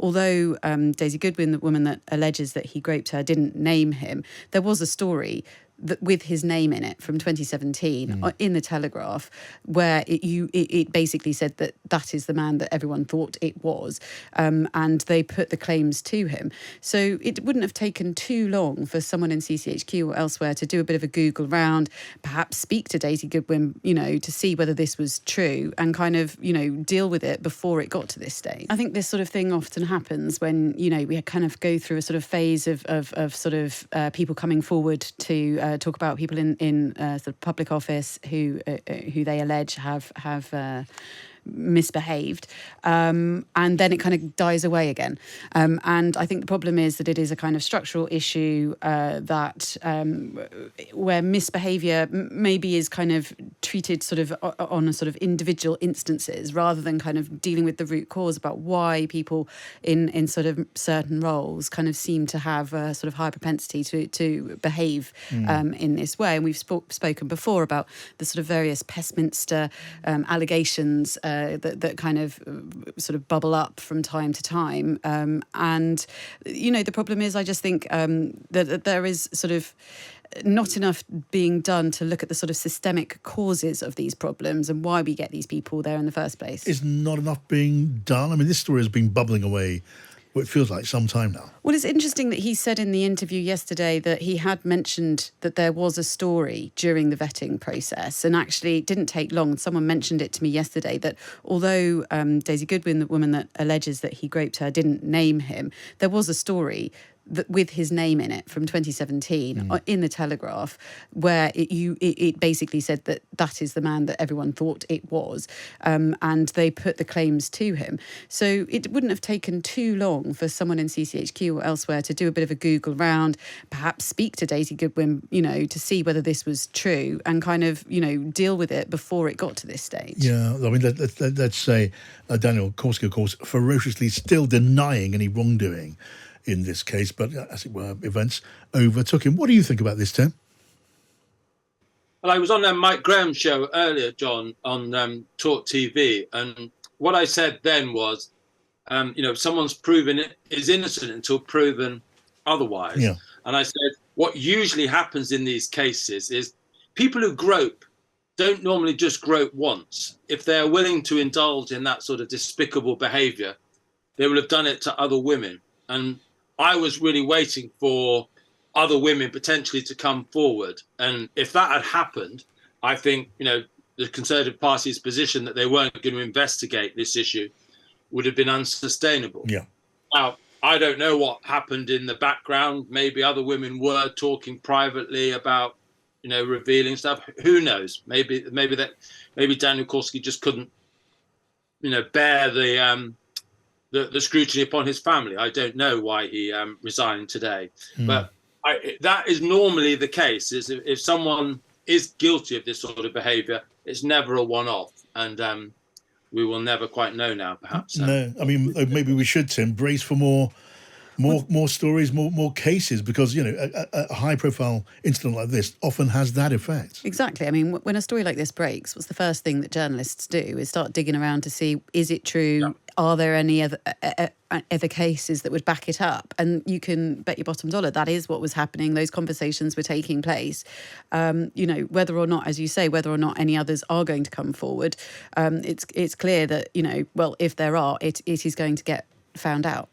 although Daisy Goodwin, the woman that alleges that he groped her, didn't name him, there was a story that with his name in it from 2017 in the Telegraph, where it basically said that is the man that everyone thought it was, and they put the claims to him. So it wouldn't have taken too long for someone in CCHQ or elsewhere to do a bit of a Google round, perhaps speak to Daisy Goodwin, to see whether this was true and kind of, deal with it before it got to this stage. I think this sort of thing often happens when, we kind of go through a sort of phase of people coming forward to talk about people in sort of public office who they allege have misbehaved, and then it kind of dies away again. And I think the problem is that it is a kind of structural issue that where misbehaviour maybe is kind of treated sort of on a sort of individual instances rather than kind of dealing with the root cause about why people in sort of certain roles kind of seem to have a sort of higher propensity to behave in this way. And we've spoken before about the sort of various Pestminster allegations that kind of sort of bubble up from time to time. And, the problem is I just think that there is sort of not enough being done to look at the sort of systemic causes of these problems and why we get these people there in the first place. Is not enough being done? I mean, this story has been bubbling away, well, it feels like some time now. Well, it's interesting that he said in the interview yesterday that he had mentioned that there was a story during the vetting process, and actually it didn't take long. Someone mentioned it to me yesterday that although Daisy Goodwin, the woman that alleges that he groped her, didn't name him, there was a story that with his name in it from 2017 in the Telegraph, where it basically said that is the man that everyone thought it was, and they put the claims to him. So it wouldn't have taken too long for someone in CCHQ or elsewhere to do a bit of a Google round, perhaps speak to Daisy Goodwin, to see whether this was true and kind of, deal with it before it got to this stage. Yeah, I mean, let's say Daniel Korski, of course, ferociously still denying any wrongdoing in this case, but as it were, events overtook him. What do you think about this, Tim? Well, I was on Mike Graham's show earlier, John, on Talk TV, and what I said then was, someone's proven is innocent until proven otherwise. Yeah. And I said, what usually happens in these cases is people who grope don't normally just grope once. If they're willing to indulge in that sort of despicable behaviour, they will have done it to other women. And I was really waiting for other women potentially to come forward. And if that had happened, I think, the Conservative Party's position that they weren't going to investigate this issue would have been unsustainable. Yeah. Now, I don't know what happened in the background. Maybe other women were talking privately about, revealing stuff. Who knows? Maybe Daniel Korski just couldn't, bear the scrutiny upon his family. I don't know why he resigned today. But that is normally the case, is if someone is guilty of this sort of behaviour, it's never a one-off. And we will never quite know now, perhaps. No, I mean, maybe we should, Tim, brace for more stories, more cases, because, a high-profile incident like this often has that effect. Exactly. I mean, when a story like this breaks, what's the first thing that journalists do is start digging around to see, is it true? Yeah. Are there any other cases that would back it up? And you can bet your bottom dollar that is what was happening. Those conversations were taking place. Whether or not, as you say, whether or not any others are going to come forward, it's clear that, if there are, it is going to get found out.